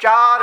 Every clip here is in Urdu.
4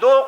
2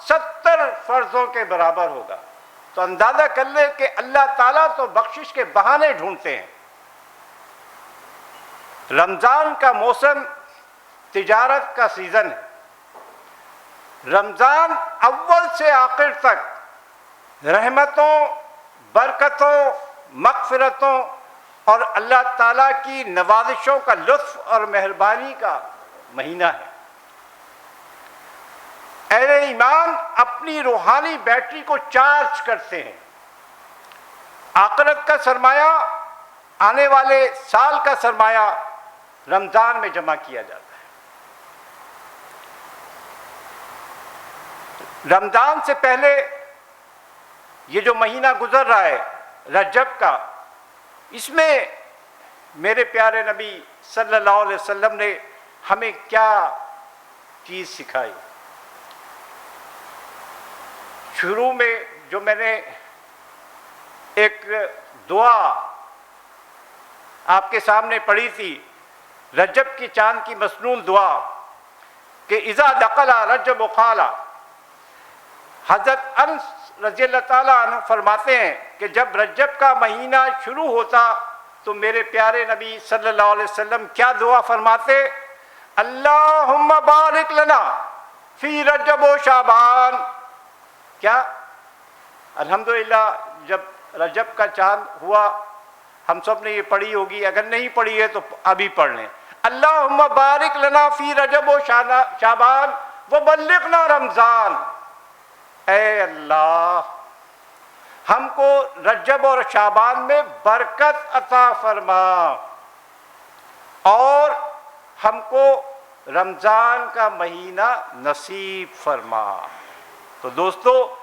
70 فرضوں کے برابر ہوگا۔ تو اندازہ کر لیں کہ اللہ تعالیٰ تو بخشش کے بہانے ڈھونڈتے ہیں۔ رمضان کا موسم تجارت کا سیزن ہے۔ رمضان اول سے آخر تک رحمتوں، برکتوں، مغفرتوں اور اللہ تعالیٰ کی نوازشوں کا لطف اور مہربانی کا مہینہ ہے۔ اہل ایمان اپنی روحانی بیٹری کو چارج کرتے ہیں۔ آخرت کا سرمایہ، آنے والے سال کا سرمایہ رمضان میں جمع کیا جاتا ہے۔ رمضان سے پہلے یہ جو مہینہ گزر رہا ہے رجب کا، اس میں میرے پیارے نبی صلی اللہ علیہ وسلم نے ہمیں کیا چیز سکھائی؟ شروع میں جو میں نے ایک دعا آپ کے سامنے پڑھی تھی، رجب کی چاند کی مسنون دعا کہ اذا دخل رجب قالا، حضرت انس رضی اللہ تعالیٰ عنہ فرماتے ہیں کہ جب رجب کا مہینہ شروع ہوتا تو میرے پیارے نبی صلی اللہ علیہ وسلم کیا دعا فرماتے؟ اللہم بارک لنا فی رجب و شعبان۔ کیا؟ الحمدللہ جب رجب کا چاند ہوا ہم سب نے یہ پڑھی ہوگی، اگر نہیں پڑھی ہے تو ابھی پڑھ لیں۔ اللہم بارک لنا فی رجب و شعبان وبلغنا رمضان۔ اے اللہ، ہم کو رجب اور شعبان میں برکت عطا فرما اور ہم کو رمضان کا مہینہ نصیب فرما۔ تو دوستو،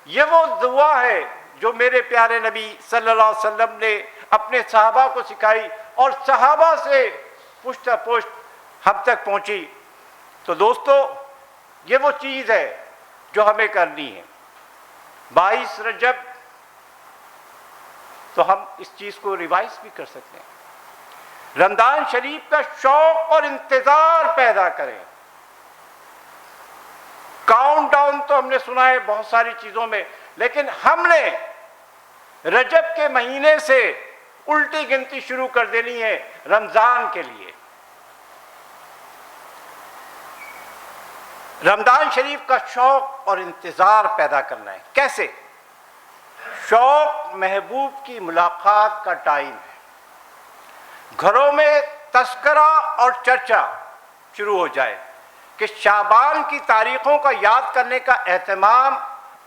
یہ وہ دعا ہے جو میرے پیارے نبی صلی اللہ علیہ وسلم نے اپنے صحابہ کو سکھائی اور صحابہ سے پشت پشت ہم تک پہنچی۔ تو دوستو، یہ وہ چیز ہے جو ہمیں کرنی ہے۔ 22 رجب تو ہم اس چیز کو ریوائز بھی کر سکتے ہیں۔ رمضان شریف کا شوق اور انتظار پیدا کریں۔ کاؤنٹ ڈاؤن تو ہم نے سنا ہے بہت ساری چیزوں میں، لیکن ہم نے رجب کے مہینے سے الٹی گنتی شروع کر دینی ہے رمضان کے لیے۔ رمضان شریف کا شوق اور انتظار پیدا کرنا ہے۔ کیسے؟ شوق محبوب کی ملاقات کا ٹائم ہے۔ گھروں میں تذکرہ اور چرچا شروع ہو جائے کہ شعبان کی تاریخوں کا یاد کرنے کا اہتمام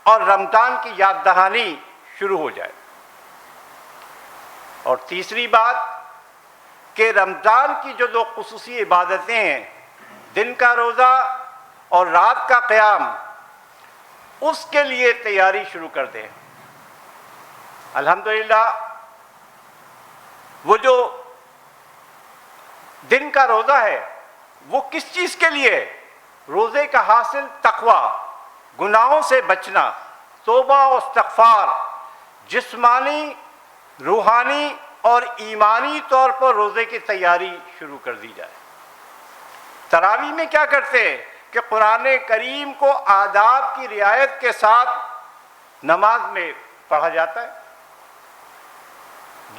اور رمضان کی یاد دہانی شروع ہو جائے۔ اور تیسری بات کہ رمضان کی جو دو خصوصی عبادتیں ہیں، دن کا روزہ اور رات کا قیام، اس کے لیے تیاری شروع کر دیں۔ الحمدللہ وہ جو دن کا روزہ ہے وہ کس چیز کے لیے؟ روزے کا حاصل تقوی، گناہوں سے بچنا، توبہ و استغفار، جسمانی، روحانی اور ایمانی طور پر روزے کی تیاری شروع کر دی جائے۔ تراویح میں کیا کرتے ہیں کہ قرآن کریم کو آداب کی رعایت کے ساتھ نماز میں پڑھا جاتا ہے۔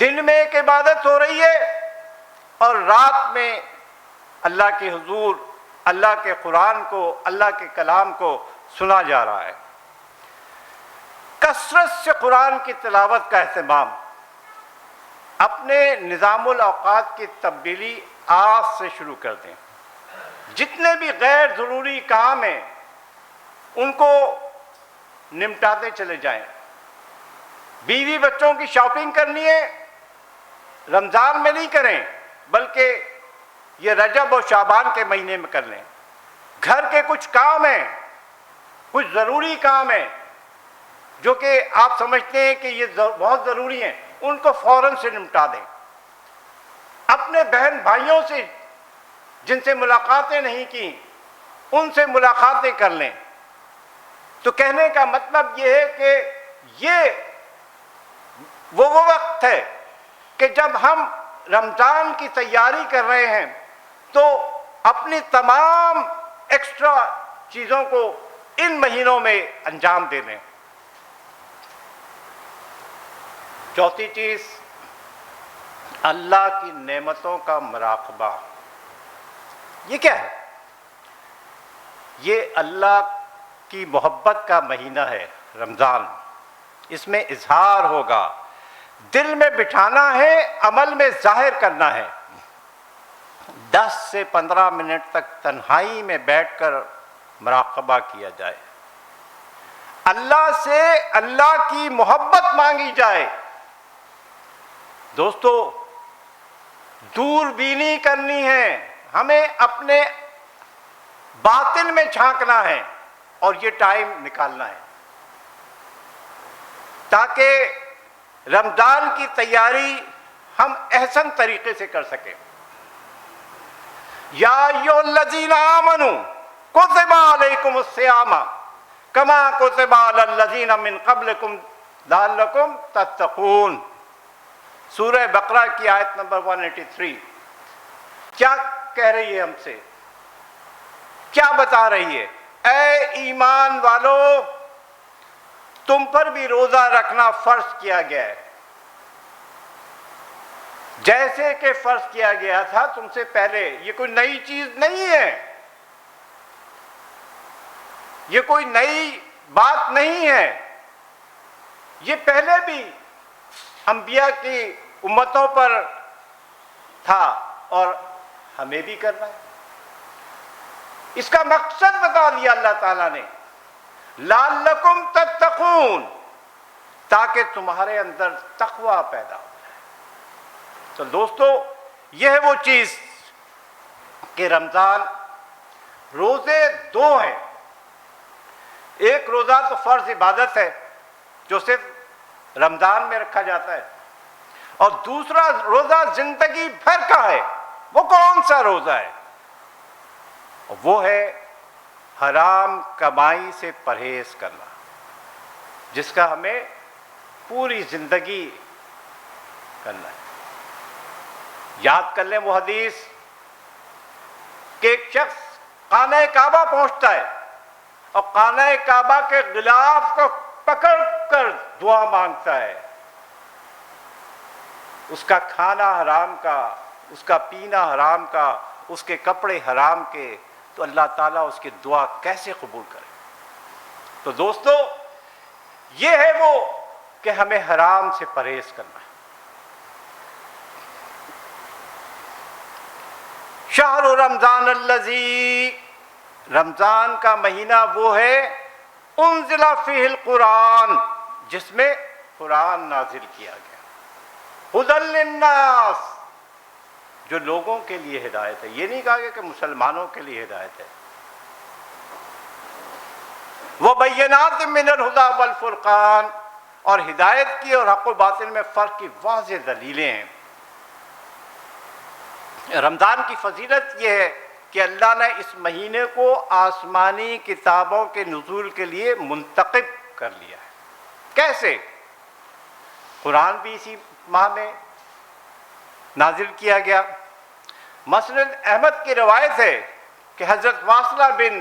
دن میں ایک عبادت ہو رہی ہے اور رات میں اللہ کے حضور، اللہ کے قرآن کو، اللہ کے کلام کو سنا جا رہا ہے۔ کثرت سے قرآن کی تلاوت کا اہتمام، اپنے نظام الاوقات کی تبدیلی آج سے شروع کر دیں۔ جتنے بھی غیر ضروری کام ہیں ان کو نمٹاتے چلے جائیں۔ بیوی بچوں کی شاپنگ کرنی ہے، رمضان میں نہیں کریں بلکہ یہ رجب اور شعبان کے مہینے میں کر لیں۔ گھر کے کچھ کام ہیں، کچھ ضروری کام ہیں جو کہ آپ سمجھتے ہیں کہ یہ بہت ضروری ہیں، ان کو فوراً سے نمٹا دیں۔ اپنے بہن بھائیوں سے جن سے ملاقاتیں نہیں کی ان سے ملاقاتیں کر لیں۔ تو کہنے کا مطلب یہ ہے کہ یہ وہ وقت ہے کہ جب ہم رمضان کی تیاری کر رہے ہیں تو اپنی تمام ایکسٹرا چیزوں کو ان مہینوں میں انجام دینے۔ چوتھی چیز، اللہ کی نعمتوں کا مراقبہ۔ یہ کیا ہے؟ یہ اللہ کی محبت کا مہینہ ہے رمضان، اس میں اظہار ہوگا، دل میں بٹھانا ہے، عمل میں ظاہر کرنا ہے۔ 10 سے 15 منٹ تک تنہائی میں بیٹھ کر مراقبہ کیا جائے، اللہ سے اللہ کی محبت مانگی جائے۔ دوستو، دور بینی کرنی ہے، ہمیں اپنے باطن میں جھانکنا ہے اور یہ ٹائم نکالنا ہے تاکہ رمضان کی تیاری ہم احسن طریقے سے کر سکیں۔ یا ایھا الذین آمنوا کتب علیکم الصیام کما کتب علی الذین من قبلکم لعلکم تتقون۔ سورہ بقرہ کی آیت نمبر 183 کیا کہہ رہی ہے ہم سے؟ کیا بتا رہی ہے؟ اے ایمان والو، تم پر بھی روزہ رکھنا فرض کیا گیا ہے، جیسے کہ فرض کیا گیا تھا تم سے پہلے۔ یہ کوئی نئی چیز نہیں ہے، یہ کوئی نئی بات نہیں ہے، یہ پہلے بھی انبیاء کی امتوں پر تھا اور ہمیں بھی کرنا ہے۔ اس کا مقصد بتا دیا اللہ تعالیٰ نے، لعلکم تتقون، تاکہ تمہارے اندر تقوی پیدا ہو جائے۔ تو دوستو، یہ ہے وہ چیز کہ رمضان روزے دو ہیں۔ ایک روزہ تو فرض عبادت ہے جو صرف رمضان میں رکھا جاتا ہے، اور دوسرا روزہ زندگی بھر کا ہے۔ وہ کون سا روزہ ہے؟ وہ ہے حرام کمائی سے پرہیز کرنا، جس کا ہمیں پوری زندگی کرنا ہے۔ یاد کر لیں وہ حدیث کہ ایک شخص خانہ کعبہ پہنچتا ہے اور خانہ کعبہ کے غلاف کو پکڑ کر دعا مانگتا ہے، اس کا کھانا حرام کا، اس کا پینا حرام کا، اس کے کپڑے حرام کے، تو اللہ تعالیٰ اس کی دعا کیسے قبول کرے؟ تو دوستو، یہ ہے وہ کہ ہمیں حرام سے پرہیز کرنا ہے۔ شہر رمضان الذی، رمضان کا مہینہ وہ ہے انزل فیہ القرآن، جس میں قرآن نازل کیا گیا، ھدی للناس، جو لوگوں کے لیے ہدایت ہے۔ یہ نہیں کہا گیا کہ مسلمانوں کے لیے ہدایت ہے۔ وبینات من الھدی والفرقان، اور ہدایت کی اور حق و باطل میں فرق کی واضح دلیلیں ہیں۔ رمضان کی فضیلت یہ ہے کہ اللہ نے اس مہینے کو آسمانی کتابوں کے نزول کے لیے منتخب کر لیا ہے۔ کیسے؟ قرآن بھی اسی ماہ میں نازل کیا گیا۔ مسند احمد کی روایت ہے کہ حضرت واصلہ بن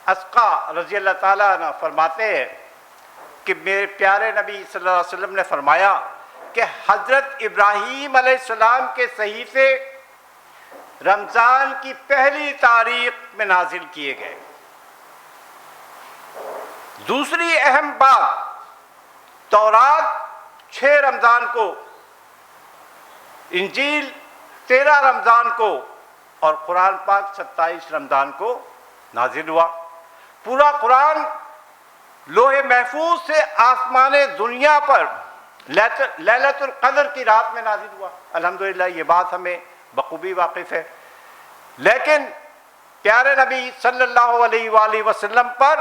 اسقا رضی اللہ تعالیٰ عنہ فرماتے ہیں کہ میرے پیارے نبی صلی اللہ علیہ وسلم نے فرمایا کہ حضرت ابراہیم علیہ السلام کے صحیفے رمضان کی پہلی تاریخ میں نازل کیے گئے۔ دوسری اہم بات، تورات 6 رمضان کو، انجیل 13 رمضان کو، اور قرآن پاک 27 رمضان کو نازل ہوا۔ پورا قرآن لوح محفوظ سے آسمان دنیا پر لیلۃ القدر کی رات میں نازل ہوا۔ الحمدللہ یہ بات ہمیں بخوبی واقف ہے، لیکن پیارے نبی صلی اللہ علیہ وآلہ وسلم پر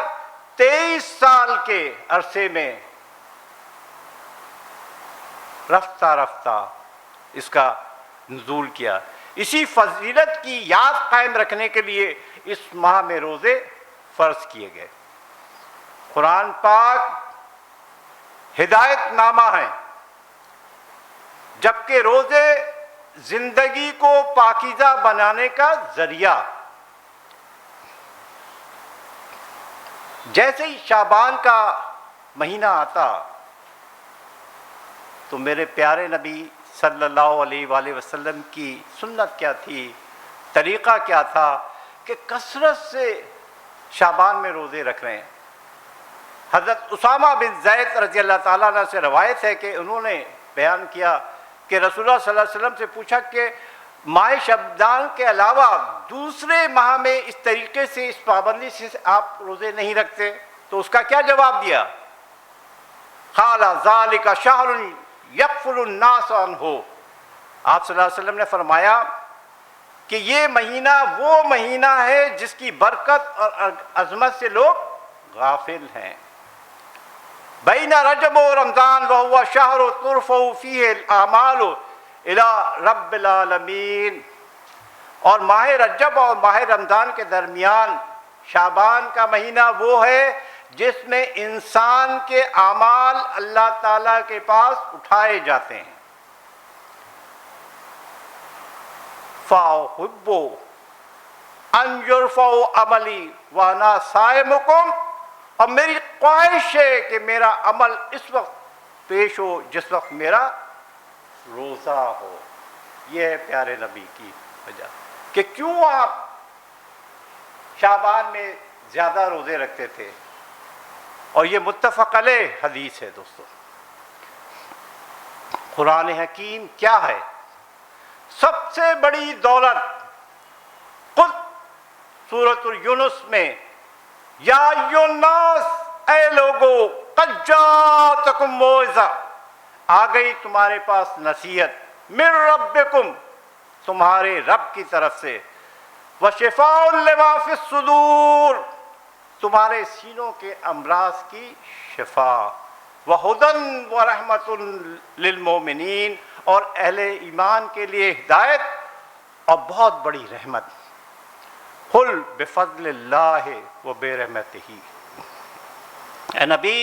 23 سال کے عرصے میں رفتہ رفتہ اس کا نزول کیا۔ اسی فضیلت کی یاد قائم رکھنے کے لیے اس ماہ میں روزے فرض کیے گئے۔ قرآن پاک ہدایت نامہ ہے، جبکہ روزے زندگی کو پاکیزہ بنانے کا ذریعہ۔ جیسے ہی شعبان کا مہینہ آتا تو میرے پیارے نبی صلی اللہ علیہ وآلہ وسلم کی سنت کیا تھی، طریقہ کیا تھا کہ کثرت سے شعبان میں روزے رکھ رہے ہیں۔ حضرت اسامہ بن زید رضی اللہ تعالیٰ عنہ سے روایت ہے کہ انہوں نے بیان کیا کہ رسول اللہ صلی اللہ علیہ وسلم سے پوچھا کہ ماہ شعبان کے علاوہ دوسرے ماہ میں اس طریقے سے، اس پابندی سے آپ روزے نہیں رکھتے؟ تو اس کا کیا جواب دیا؟ قال ذالک شہر یغفل الناس عنہ۔ آپ صلی اللہ علیہ وسلم نے فرمایا کہ یہ مہینہ وہ مہینہ ہے جس کی برکت اور عظمت سے لوگ غافل ہیں۔ بین رجب و رمضان وہو شہر ترفع فیہ الاعمال الی رب العالمین، اور ماہ رجب اور ماہ رمضان کے درمیان شعبان کا مہینہ وہ ہے جس میں انسان کے اعمال اللہ تعالیٰ کے پاس اٹھائے جاتے ہیں۔ فَأُحِبُّ أَن يُرْفَعَ عَمَلِي وَأَنَا صَائِمُكُمْ، اور میری خواہش ہے کہ میرا عمل اس وقت پیش ہو جس وقت میرا روزہ ہو۔ یہ ہے پیارے نبی کی وجہ کہ کیوں آپ شعبان میں زیادہ روزے رکھتے تھے، اور یہ متفق علیہ حدیث ہے دوستو۔ قرآن حکیم کیا ہے؟ سب سے بڑی دولت خود سورۃ یونس میں یا ایھا الناس، اے لوگو، قد جاءتکم موعظہ، آ گئی تمہارے پاس نصیحت، من ربکم، تمہارے رب کی طرف سے، وشفاء لما فی الصدور، تمہارے سینوں کے امراض کی شفا، وہدی ورحمۃ للمؤمنین، اور اہل ایمان کے لیے ہدایت اور بہت بڑی رحمت۔ قل بفضل اللہ وبرحمتہ، اے نبی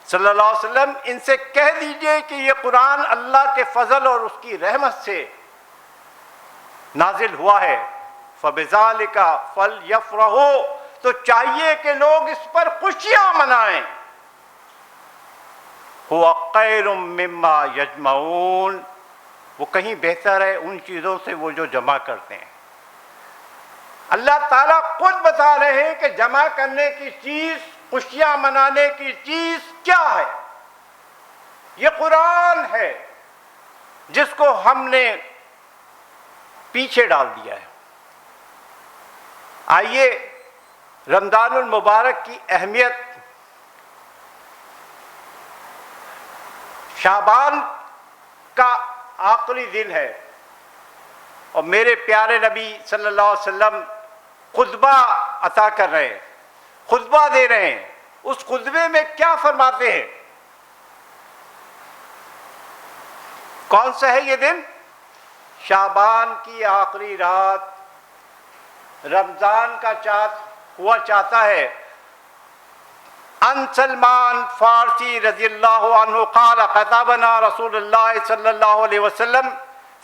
صلی اللہ علیہ وسلم ان سے کہہ دیجئے کہ یہ قرآن اللہ کے فضل اور اس کی رحمت سے نازل ہوا ہے، فبذالک فلیفرحوا، تو چاہیے کہ لوگ اس پر خوشیاں منائیں، ہوا خیر مما یجمعون، وہ کہیں بہتر ہے ان چیزوں سے وہ جو جمع کرتے ہیں۔ اللہ تعالیٰ خود بتا رہے ہیں کہ جمع کرنے کی چیز، خوشیاں منانے کی چیز کیا ہے؟ یہ قرآن ہے جس کو ہم نے پیچھے ڈال دیا ہے۔ آئیے رمضان المبارک کی اہمیت، شعبان کا آخری دن ہے اور میرے پیارے نبی صلی اللہ علیہ وسلم خطبہ عطا کر رہے ہیں، خطبہ دے رہے ہیں۔ اس خطبے میں کیا فرماتے ہیں؟ کون سا ہے یہ دن؟ شعبان کی آخری رات، رمضان کا چاند ہوا چاہتا ہے۔ ان سلمان فارسی رضی اللہ عنہ قال خطبنا رسول اللہ صلی اللہ علیہ وسلم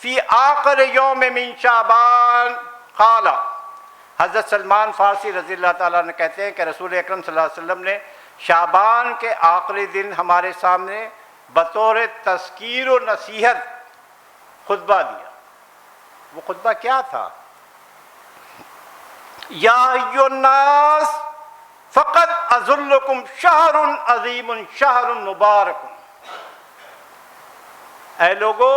فی آخر یوم من شعبان قال، حضرت سلمان فارسی رضی اللہ تعالیٰ عنہ کہتے ہیں کہ رسول اکرم صلی اللہ علیہ وسلم نے شعبان کے آخری دن ہمارے سامنے بطور تذکیر و نصیحت خطبہ دیا۔ وہ خطبہ کیا تھا؟ یا ایھا الناس فقد اظلکم شہر عظیم شہر مبارک، اے لوگو،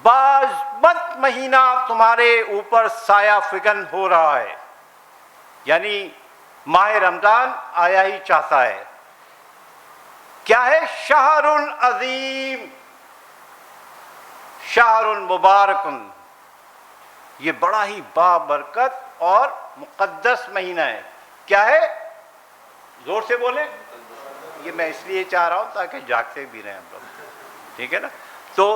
باعظمت مہینہ تمہارے اوپر سایہ فگن ہو رہا ہے، یعنی ماہ رمضان آیا ہی چاہتا ہے۔ کیا ہے؟ شہر عظیم شہر مبارک، یہ بڑا ہی بابرکت اور مقدس مہینہ ہے۔ کیا ہے؟ زور سے بولیں، یہ میں اس لیے چاہ رہا ہوں تاکہ جاگتے بھی رہیں ہم لوگ، ٹھیک ہے نا؟ تو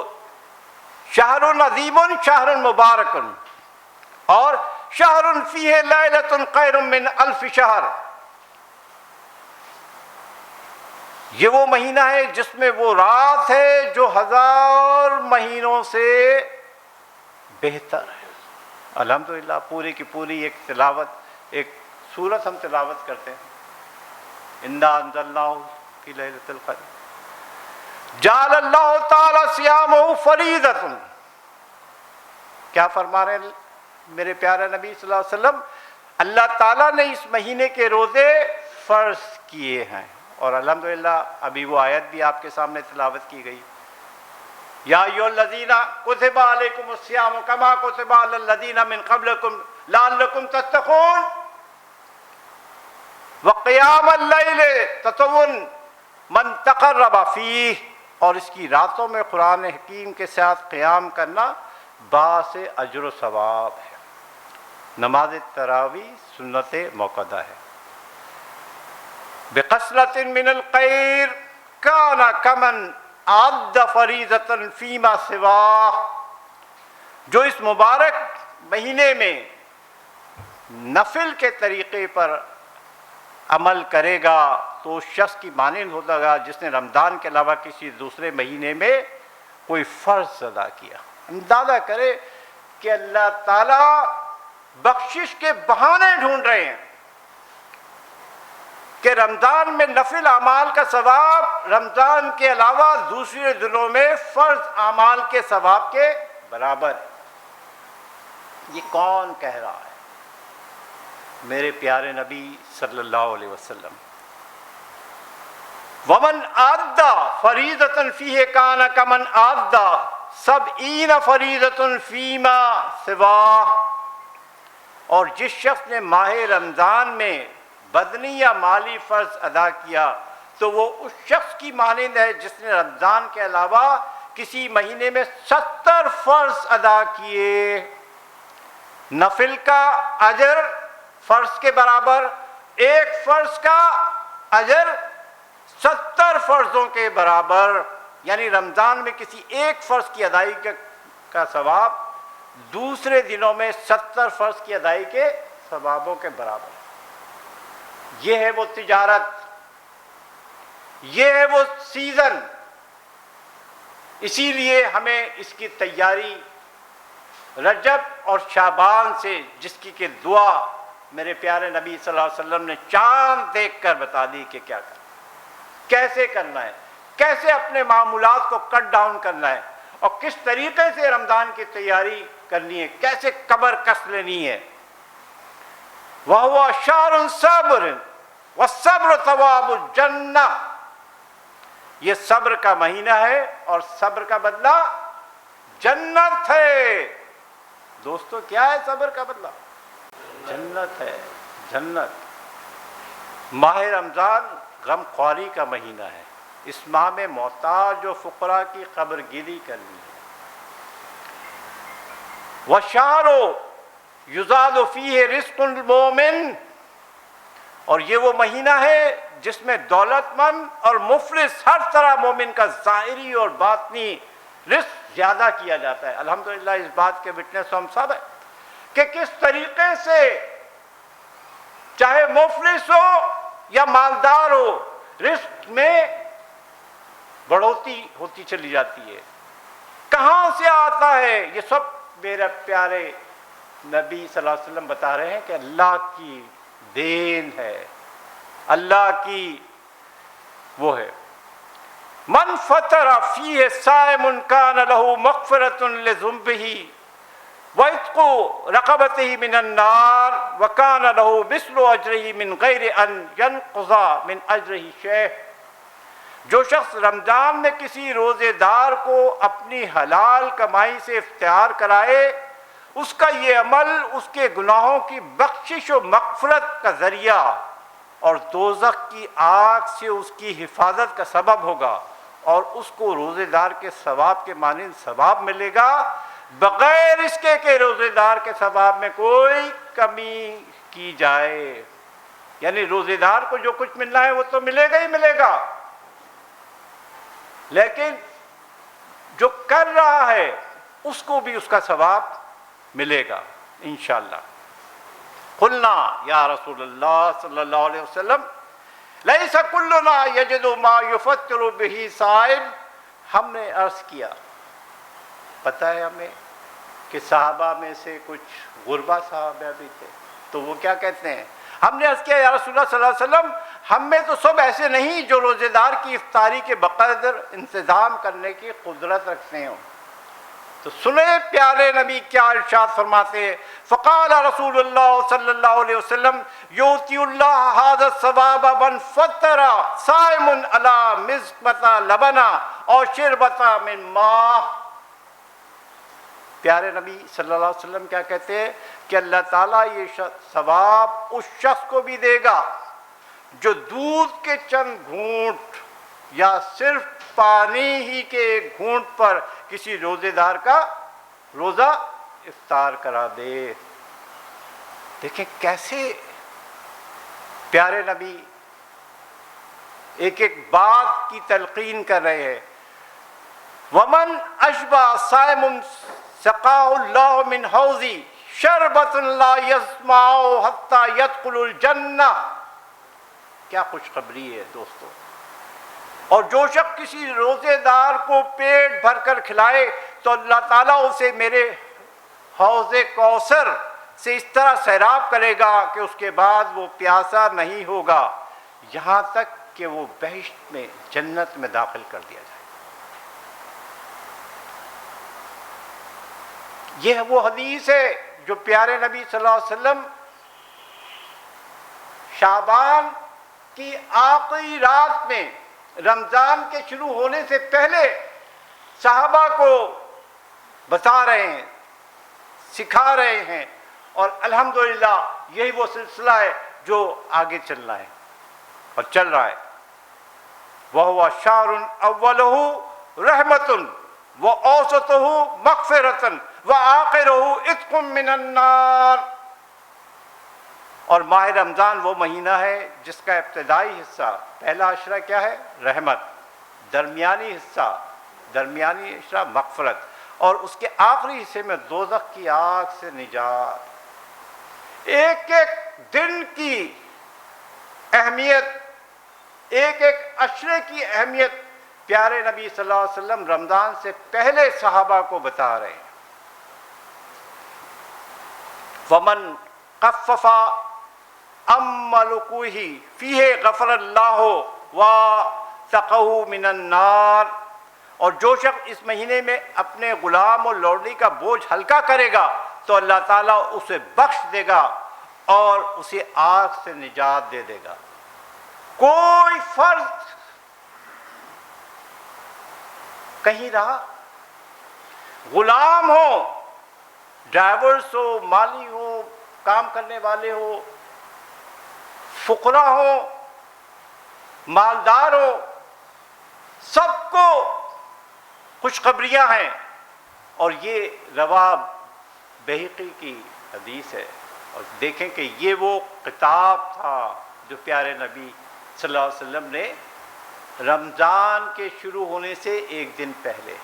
شہر عظیم شہر مبارک، اور شہر فیہ لیلۃ خیر من الف شہر، یہ وہ مہینہ ہے جس میں وہ رات ہے جو 1000 مہینوں سے بہتر ہے۔ الحمدللہ پوری کی پوری ایک تلاوت، ایک سورت ہم تلاوت کرتے ہیں، انا انزلناہ فی لیلۃ القدر جعل اللہ تعالی صیامہ فریضۃ. کیا فرما رہے ہیں میرے پیارے نبی صلی اللہ علیہ وسلم؟ اللہ تعالیٰ نے اس مہینے کے روزے فرض کیے ہیں. اور الحمدللہ ابھی وہ آیت بھی آپ کے سامنے تلاوت کی گئی. یا ایھا الذین کتب علیکم الصیام کما کتب علی الذین من قبلکم لعلکم تتقون وقیام اللیل تطوعا من تقرب فیہ. اور اس کی راتوں میں قرآن حکیم کے ساتھ قیام کرنا باعث اجر و ثواب ہے. نماز تراویح سنت موقدہ ہے. بقصلۃ من الخیر کان کمن عد فریضۃ فیما سواہ. جو اس مبارک مہینے میں نفل کے طریقے پر عمل کرے گا تو اس شخص کی مانند ہوتا گا جس نے رمضان کے علاوہ کسی دوسرے مہینے میں کوئی فرض ادا کیا. اندازہ کرے کہ اللہ تعالیٰ بخشش کے بہانے ڈھونڈ رہے ہیں کہ رمضان میں نفل اعمال کا ثواب رمضان کے علاوہ دوسرے دنوں میں فرض اعمال کے ثواب کے برابر ہے. یہ کون کہہ رہا ہے؟ میرے پیارے نبی صلی اللہ علیہ وسلم. ومن عَدَّ فریضۃ فیہ کان کمن عَدَّ سبعین فریضۃ فیما سواہ. اور جس شخص نے ماہ رمضان میں بدنی یا مالی فرض ادا کیا تو وہ اس شخص کی مانند ہے جس نے رمضان کے علاوہ کسی مہینے میں 70 فرض ادا کیے. نفل کا اجر فرض کے برابر، ایک فرض کا اجر 70 فرضوں کے برابر. یعنی رمضان میں کسی ایک فرض کی ادائیگی کا ثواب دوسرے دنوں میں 70 فرض کی ادائیگی کے ثوابوں کے برابر. یہ ہے وہ تجارت، یہ ہے وہ سیزن. اسی لیے ہمیں اس کی تیاری رجب اور شعبان سے، جس کی کہ دعا میرے پیارے نبی صلی اللہ علیہ وسلم نے چاند دیکھ کر بتا دی کہ کیا کرنا، کیسے کرنا ہے، کیسے اپنے معمولات کو کٹ ڈاؤن کرنا ہے، اور کس طریقے سے رمضان کی تیاری کرنی ہے، کیسے کمر کس لینی ہے. وَهُوَ شَهْرٌ صَبْرٌ وَالصَّبْرُ ثَوَابُ الْجَنَّةِ. یہ صبر کا مہینہ ہے اور صبر کا بدلہ جنت ہے. دوستو کیا ہے صبر کا بدلہ؟ جنت ہے، جنت. ماہ رمضان غم خواری کا مہینہ ہے. اس ماہ میں محتاج و فقراء کی قبر گیری کرنی ہے. وَشَهْرٌ يُزَادُ فِيهِ رِزْقُ الْمُؤْمِنِ. اور یہ وہ مہینہ ہے جس میں دولت مند اور مفلس ہر طرح مومن کا ظاہری اور باطنی رزق زیادہ کیا جاتا ہے. الحمدللہ اس بات کے وٹنس ہم سب ہیں کہ کس طریقے سے چاہے مفلس ہو یا مالدار ہو رزق میں بڑھوتی ہوتی چلی جاتی ہے. کہاں سے آتا ہے یہ سب میرے پیارے نبی صلی اللہ علیہ وسلم بتا رہے ہیں کہ اللہ کی دین ہے، اللہ کی وہ ہے. من فطر فیہ صائم کان لہ مغفرۃ لذنبہ وعتق رقبتہ من النار وکان لہ مثل اجرہ من غیر ان ینقص من اجرہ شیء. جو شخص رمضان میں کسی روزے دار کو اپنی حلال کمائی سے افطار کرائے اس کا یہ عمل اس کے گناہوں کی بخشش و مغفرت کا ذریعہ اور دوزخ کی آگ سے اس کی حفاظت کا سبب ہوگا، اور اس کو روزے دار کے ثواب کے مانند ثواب ملے گا بغیر اس کے کہ روزے دار کے ثواب میں کوئی کمی کی جائے. یعنی روزے دار کو جو کچھ ملنا ہے وہ تو ملے گا ہی ملے گا، لیکن جو کر رہا ہے اس کو بھی اس کا ثواب ملے گا انشاءاللہ. قلنا یا رسول اللہ صلی اللہ علیہ وسلم لیس کلنا یجد ما یفطر بہ صائم. ہم نے عرض کیا، پتہ ہے ہمیں کہ صحابہ میں سے کچھ غربا صحابہ بھی تھے، تو وہ کیا کہتے ہیں؟ ہم نے عرض کیا یا رسول اللہ صلی اللہ علیہ وسلم ہم میں تو سب ایسے نہیں جو روزے دار کی افطاری کے بقدر انتظام کرنے کی قدرت رکھتے ہوں۔ تو سنیں پیارے نبی کیا ارشاد فرماتے ہیں، فقال رسول اللہ صلی اللہ علیہ وسلم یؤتی اللہ ھذا الثواب من فطر صائم علی مزقۃ لبن اور شربۃ من ماء۔ پیارے نبی صلی اللہ علیہ وسلم کیا کہتے ہیں کہ اللہ تعالیٰ یہ ثواب اس شخص کو بھی دے گا جو دودھ کے چند گھونٹ یا صرف پانی ہی کے ایک گھونٹ پر کسی روزے دار کا روزہ افطار کرا دے۔ دیکھیں کیسے پیارے نبی ایک ایک بات کی تلقین کر رہے ہیں۔ ومن اشبع صائم سقاہ اللہ من حوضی شربۃ لا یظمأ حتی یدخل الجنہ۔ کیا خوشخبری ہے دوستو۔ اور جو شخص کسی روزے دار کو پیٹ بھر کر کھلائے تو اللہ تعالیٰ اسے میرے حوض کوثر سے اس طرح سیراب کرے گا کہ اس کے بعد وہ پیاسا نہیں ہوگا یہاں تک کہ وہ بہشت میں جنت میں داخل کر دیا جائے۔ یہ وہ حدیث ہے جو پیارے نبی صلی اللہ علیہ وسلم شعبان کی آخری رات میں رمضان کے شروع ہونے سے پہلے صحابہ کو بتا رہے ہیں، سکھا رہے ہیں، اور الحمدللہ یہی وہ سلسلہ ہے جو آگے چلنا ہے اور چل رہا ہے۔ وَهُوَ شَهْرٌ أَوَّلُهُ رَحْمَةٌ وَأَوْسَطُهُ مَغْفِرَةٌ وَآخِرُهُ عِتْقٌ مِّنَ النَّارِ۔ اور ماہ رمضان وہ مہینہ ہے جس کا ابتدائی حصہ پہلا عشرہ کیا ہے؟ رحمت، درمیانی حصہ مغفرت، اور اس کے آخری حصے میں دوزخ کی آگ سے نجات۔ ایک ایک دن کی اہمیت، ایک ایک عشرے کی اہمیت پیارے نبی صلی اللہ علیہ وسلم رمضان سے پہلے صحابہ کو بتا رہے ہیں۔ وَمَنْ خَفَّفَ ملکوہ فیہ غفر اللہ وَثَقَهُ مِنَ النَّارِ۔ اور جو شخص اس مہینے میں اپنے غلام اور لوڈی کا بوجھ ہلکا کرے گا تو اللہ تعالیٰ اسے بخش دے گا اور اسے آگ سے نجات دے دے گا۔ کوئی فرض کہیں رہا، غلام ہو، ڈرائیورز ہو، مالی ہو، کام کرنے والے ہو، فقراء ہو، مالدار ہو، سب کو خوشخبریاں ہیں۔ اور یہ روا بہقی کی حدیث ہے، اور دیکھیں کہ یہ وہ خطاب تھا جو پیارے نبی صلی اللہ علیہ وسلم نے رمضان کے شروع ہونے سے ایک دن پہلے،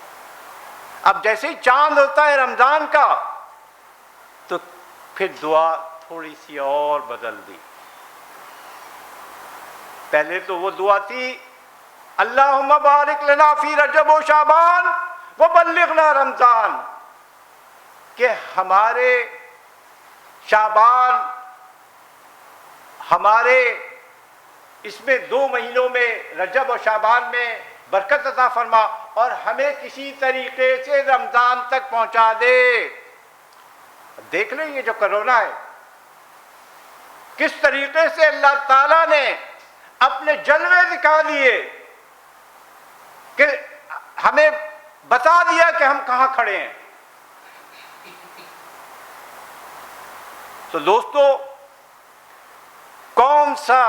اب جیسے ہی چاند ہوتا ہے رمضان کا تو پھر دعا تھوڑی سی اور بدل دی۔ پہلے تو وہ دعا تھی اللہم بارک لنا فی رجب و شعبان وبلغنا رمضان، کہ ہمارے شعبان، ہمارے اس میں 2 مہینوں میں رجب و شعبان میں برکت عطا فرما اور ہمیں کسی طریقے سے رمضان تک پہنچا دے۔ دیکھ لیں یہ جو کرونا ہے کس طریقے سے اللہ تعالیٰ نے اپنے جلوے دکھا دیے کہ ہمیں بتا دیا کہ ہم کہاں کھڑے ہیں۔ تو دوستو کون سا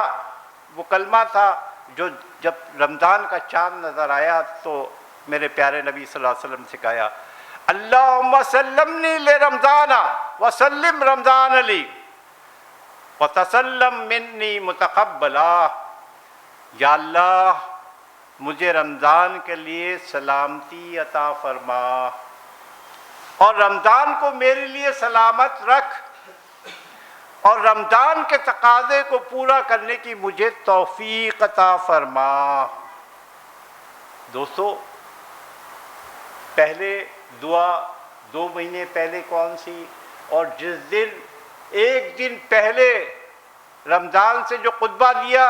وہ کلمہ تھا جو جب رمضان کا چاند نظر آیا تو میرے پیارے نبی صلی اللہ علیہ وسلم نے سکھایا، اللہم سلمنی لرمضان وسلم رمضان لی وتسلم منی متقبلا۔ یا اللہ مجھے رمضان کے لیے سلامتی عطا فرما اور رمضان کو میرے لیے سلامت رکھ، اور رمضان کے تقاضے کو پورا کرنے کی مجھے توفیق عطا فرما۔ دوستو پہلے دعا 2 مہینے پہلے کون سی، اور جس دن ایک دن پہلے رمضان سے جو خطبہ دیا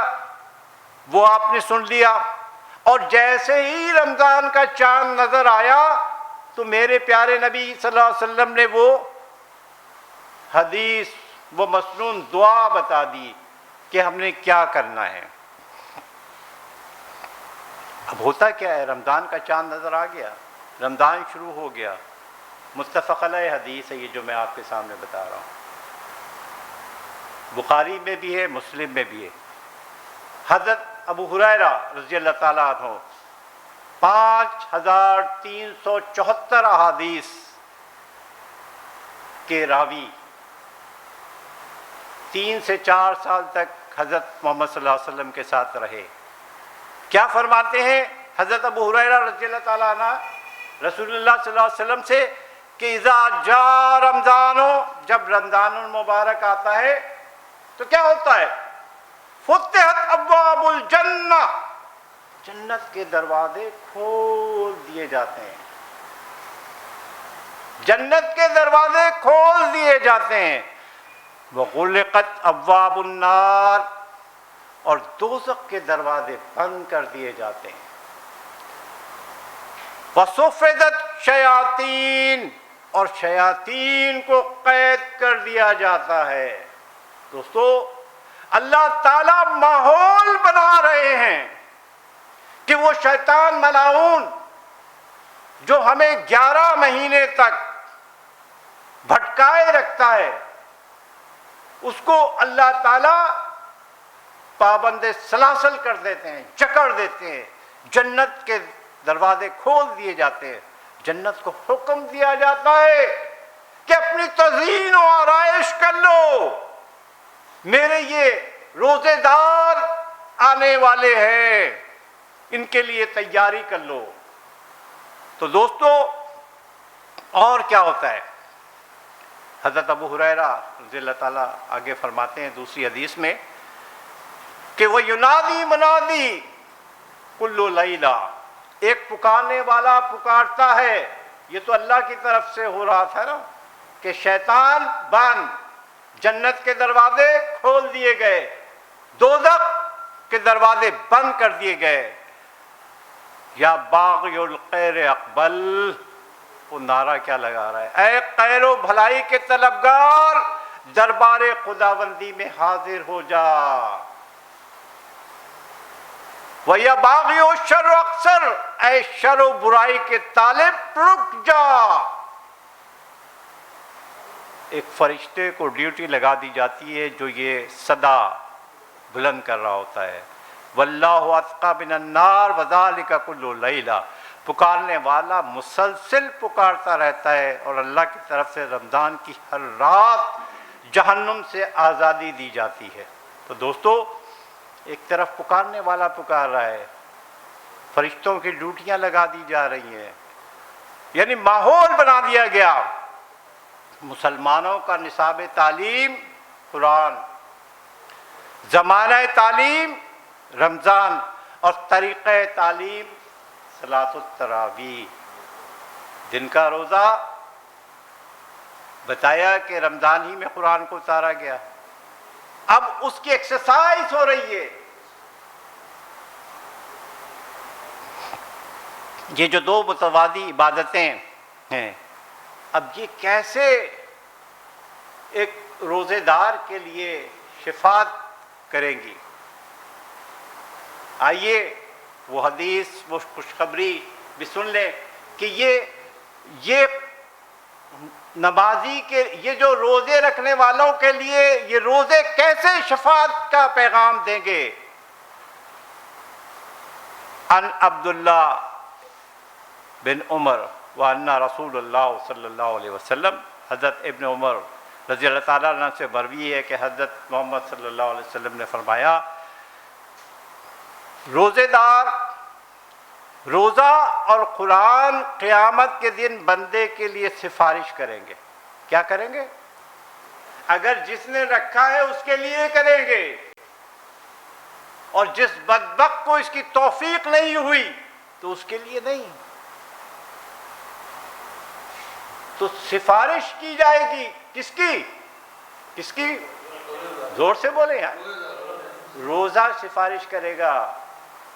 وہ آپ نے سن لیا، اور جیسے ہی رمضان کا چاند نظر آیا تو میرے پیارے نبی صلی اللہ علیہ وسلم نے وہ حدیث، وہ مسنون دعا بتا دی کہ ہم نے کیا کرنا ہے۔ اب ہوتا کیا ہے، رمضان کا چاند نظر آ گیا، رمضان شروع ہو گیا، متفق علیہ حدیث ہے یہ جو میں آپ کے سامنے بتا رہا ہوں، بخاری میں بھی ہے، مسلم میں بھی ہے۔ حضرت ابو ہریرہ رضی اللہ تعالیٰ عنہ 5374 احادیث کے راوی، 3 سے 4 سال تک حضرت محمد صلی اللہ علیہ وسلم کے ساتھ رہے۔ کیا فرماتے ہیں حضرت ابو ہریرہ رضی اللہ تعالیٰ عنہ رسول اللہ صلی اللہ علیہ وسلم سے کہ اذا جاء رمضان، جب رمضان المبارک آتا ہے تو کیا ہوتا ہے؟ فتحت ابواب الجنہ، جنت کے دروازے کھول دیے جاتے ہیں، جنت کے دروازے کھول دیے جاتے ہیں۔ وغلقت ابواب النار، اور دوزخ کے دروازے بند کر دیے جاتے ہیں۔ وصفدت شیاطین، اور شیاطین کو قید کر دیا جاتا ہے۔ دوستو، اللہ تعالیٰ ماحول بنا رہے ہیں کہ وہ شیطان ملعون جو ہمیں 11 مہینے تک بھٹکائے رکھتا ہے، اس کو اللہ تعالیٰ پابند سلاسل کر دیتے ہیں، جکڑ دیتے ہیں، جنت کے دروازے کھول دیے جاتے ہیں۔ جنت کو حکم دیا جاتا ہے کہ اپنی تزئین و آرائش کر لو، میرے یہ روزے دار آنے والے ہیں، ان کے لیے تیاری کر لو۔ تو دوستو، اور کیا ہوتا ہے؟ حضرت ابو ہریرہ رضی اللہ تعالیٰ آگے فرماتے ہیں دوسری حدیث میں کہ وہ ینادی منادی کل لیلہ، ایک پکارنے والا پکارتا ہے، یہ تو اللہ کی طرف سے ہو رہا تھا نا کہ شیطان بند، جنت کے دروازے کھول دیے گئے، دوزخ کے دروازے بند کر دیے گئے۔ یا باغی الخیر اقبل، وہ نعرہ کیا لگا رہا ہے؟ اے خیر و بھلائی کے طلبگار، دربار خداوندی میں حاضر ہو جا۔ وَيَا بَاغِيُ الشَّرُّ اَقْصِرْ، اے شر و برائی کے طالب رک جا۔ ایک فرشتے کو ڈیوٹی لگا دی جاتی ہے جو یہ صدا بلند کر رہا ہوتا ہے، وَاللَّهُ أَتْقَى مِنَ النَّارِ وَذَلِكَ كُلُّ لَيْلَةٍ، پکارنے والا مسلسل پکارتا رہتا ہے، اور اللہ کی طرف سے رمضان کی ہر رات جہنم سے آزادی دی جاتی ہے۔ تو دوستو، ایک طرف پکارنے والا پکار رہا ہے، فرشتوں کی ڈیوٹیاں لگا دی جا رہی ہیں، یعنی ماحول بنا دیا گیا۔ مسلمانوں کا نصاب تعلیم قرآن، زمانہ تعلیم رمضان، اور طریقہ تعلیم صلاۃ التراویح۔ دن کا روزہ بتایا کہ رمضان ہی میں قرآن کو اتارا گیا، اب اس کی ایکسرسائز ہو رہی ہے۔ یہ جو دو متوازی عبادتیں ہیں، اب یہ کیسے ایک روزے دار کے لیے شفاعت کریں گی؟ آئیے وہ حدیث، وہ خوشخبری بھی سن لیں کہ یہ نمازی کے، یہ جو روزے رکھنے والوں کے لیے یہ روزے کیسے شفاعت کا پیغام دیں گے۔ ان عبداللہ بن عمر وان رسول اللہ صلی اللہ علیہ وسلم، حضرت ابن عمر رضی اللہ تعالیٰ عنہ سے مروی ہے کہ حضرت محمد صلی اللہ علیہ وسلم نے فرمایا، روزے دار روزہ اور قرآن قیامت کے دن بندے کے لیے سفارش کریں گے۔ کیا کریں گے؟ اگر جس نے رکھا ہے اس کے لیے کریں گے، اور جس بدبخت کو اس کی توفیق نہیں ہوئی تو اس کے لیے نہیں۔ تو سفارش کی جائے گی، کس کی؟ کس کی؟ زور سے بولیں یار۔ روزہ سفارش کرے گا،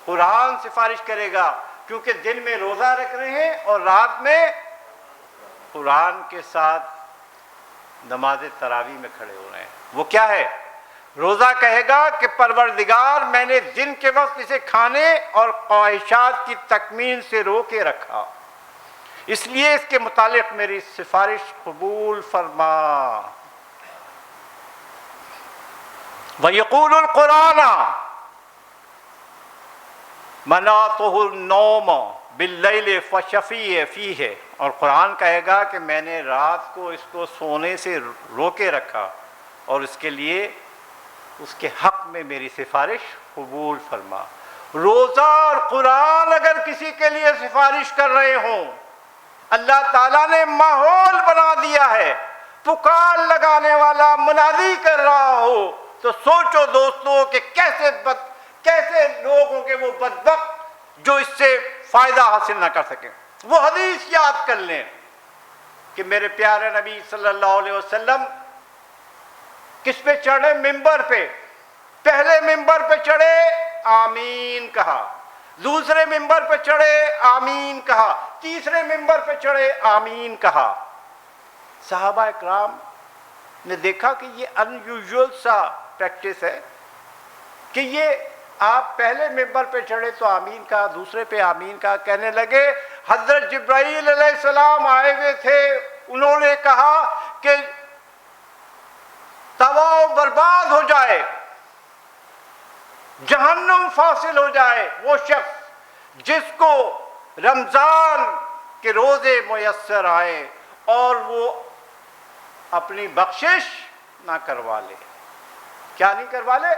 قرآن سفارش کرے گا، کیونکہ دن میں روزہ رکھ رہے ہیں اور رات میں قرآن کے ساتھ نماز تراویح میں کھڑے ہو رہے ہیں۔ وہ کیا ہے؟ روزہ کہے گا کہ پروردگار میں نے دن کے وقت اسے کھانے اور خواہشات کی تکمیل سے روکے رکھا، اس لیے اس کے متعلق میری سفارش قبول فرما۔ وَيَقُولُ الْقُرْآنَ مَنَعْتُهُ النَّوْمَ بِاللَّيْلِ فَشَفِيَ فِيهِ، اور قرآن کہے گا کہ میں نے رات کو اس کو سونے سے روکے رکھا اور اس کے لیے اس کے حق میں میری سفارش قبول فرما۔ روزہ اور قرآن اگر کسی کے لیے سفارش کر رہے ہوں، اللہ تعالیٰ نے ماحول بنا دیا ہے، پکار لگانے والا منادی کر رہا ہو، تو سوچو دوستو کہ کیسے لوگ ہوں گے وہ بدبخت جو اس سے فائدہ حاصل نہ کر سکیں۔ وہ حدیث یاد کر لیں کہ میرے پیارے نبی صلی اللہ علیہ وسلم کس پہ چڑھے؟ ممبر پہ۔ پہلے ممبر پہ چڑھے، آمین کہا، دوسرے ممبر پہ چڑھے، آمین کہا، تیسرے ممبر پہ چڑھے، آمین کہا۔ صحابہ اکرام نے دیکھا کہ یہ ان یوزول سا پریکٹس ہے کہ یہ آپ پہلے ممبر پہ چڑھے تو آمین کہا، دوسرے پہ آمین کہا۔ کہنے لگے حضرت جبرائیل علیہ السلام آئے ہوئے تھے، انہوں نے کہا کہ تباہ و برباد ہو جائے، جہنم فاصل ہو جائے وہ شخص جس کو رمضان کے روزے میسر آئے اور وہ اپنی بخشش نہ کروا لے۔ کیا نہیں کروا لے؟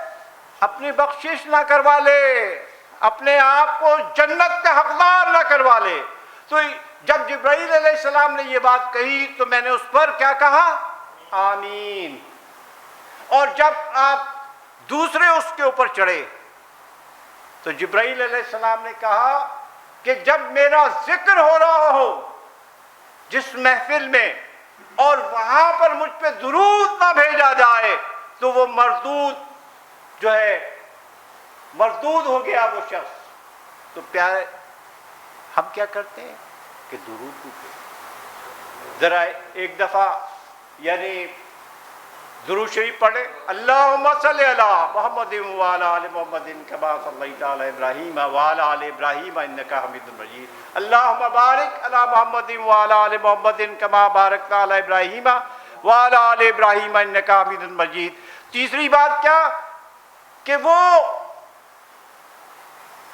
اپنی بخشش نہ کروا لے، اپنے آپ کو جنت کا حقدار نہ کروا لے۔ تو جب جبرائیل علیہ السلام نے یہ بات کہی تو میں نے اس پر کیا کہا؟ آمین۔ اور جب آپ دوسرے اس کے اوپر چڑھے تو جبرائیل علیہ السلام نے کہا کہ جب میرا ذکر ہو رہا ہو جس محفل میں اور وہاں پر مجھ پہ درود نہ بھیجا جائے تو وہ مردود جو ہے، مردود ہو گیا وہ شخص۔ تو پیارے ہم کیا کرتے ہیں کہ درود کو ذرا ایک دفعہ یعنی درود شریف پڑھیں، اللہم صلی علی محمد وعلی آل محمد کما صلیت علی ابراہیم وعلی آل ابراہیم انک حمید مجید، اللہم بارک علی محمد وعلی آل محمد کما بارکت علی ابراہیم وعلی آل ابراہیم انک حمید مجید۔ تیسری بات کیا کہ وہ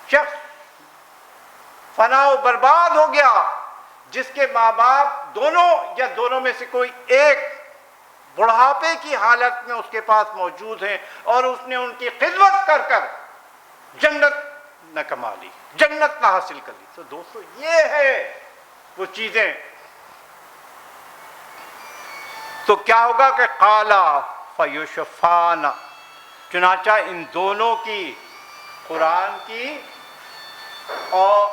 شخص فنا و برباد ہو گیا جس کے ماں باپ دونوں یا دونوں میں سے کوئی ایک بڑھاپے کی حالت میں اس کے پاس موجود ہیں اور اس نے ان کی خدمت کر کر جنت نہ کما لی، جنت نہ حاصل کر لی۔ تو دوستو یہ ہے وہ چیزیں۔ تو کیا ہوگا کہ قالا فیشفان، چنانچہ ان دونوں کی، قرآن کی اور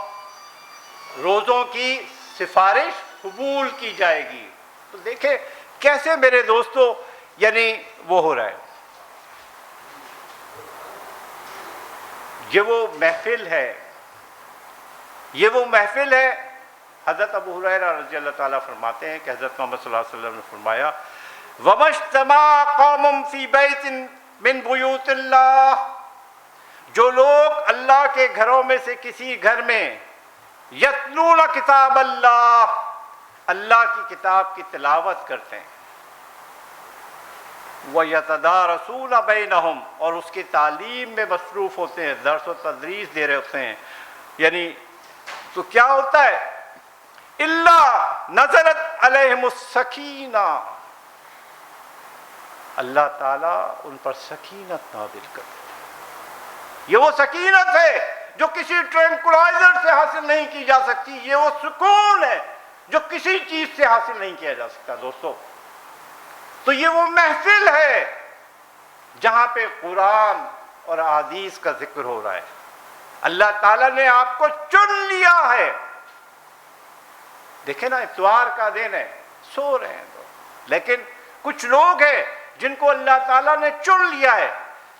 روزوں کی سفارش قبول کی جائے گی۔ تو دیکھیں کیسے میرے دوستو یعنی وہ ہو رہا ہے، یہ وہ محفل ہے، یہ وہ محفل ہے۔ حضرت ابو ہریرہ رضی اللہ تعالیٰ فرماتے ہیں کہ حضرت محمد صلی اللہ علیہ وسلم نے فرمایا وَمَا اجْتَمَعَ قَوْمٌ فِي بَيْتٍ مِّن بُيُوتِ اللَّهِ، جو لوگ اللہ کے گھروں میں سے کسی گھر میں یتلون کتاب اللہ، اللہ کی کتاب کی تلاوت کرتے ہیں، وَيَتَدَارَسُونَ بَيْنَهُمْ، اور اس کی تعلیم میں مصروف ہوتے ہیں، درس و تدریس دے رہے ہوتے ہیں، یعنی تو کیا ہوتا ہے؟ إِلَّا نَزَلَتْ عَلَيْهِمُ السَّكِينَةُ، اللہ تعالیٰ ان پر سکینت نازل کرتے ہیں۔ یہ وہ سکینت ہے جو کسی ٹرینکولائزر سے حاصل نہیں کی جا سکتی، یہ وہ سکون ہے جو کسی چیز سے حاصل نہیں کیا جا سکتا دوستو۔ تو یہ وہ محفل ہے جہاں پہ قرآن اور احادیث کا ذکر ہو رہا ہے۔ اللہ تعالیٰ نے آپ کو چن لیا ہے۔ دیکھیں نا، اتوار کا دن ہے، سو رہے ہیں تو، لیکن کچھ لوگ ہیں جن کو اللہ تعالیٰ نے چن لیا ہے،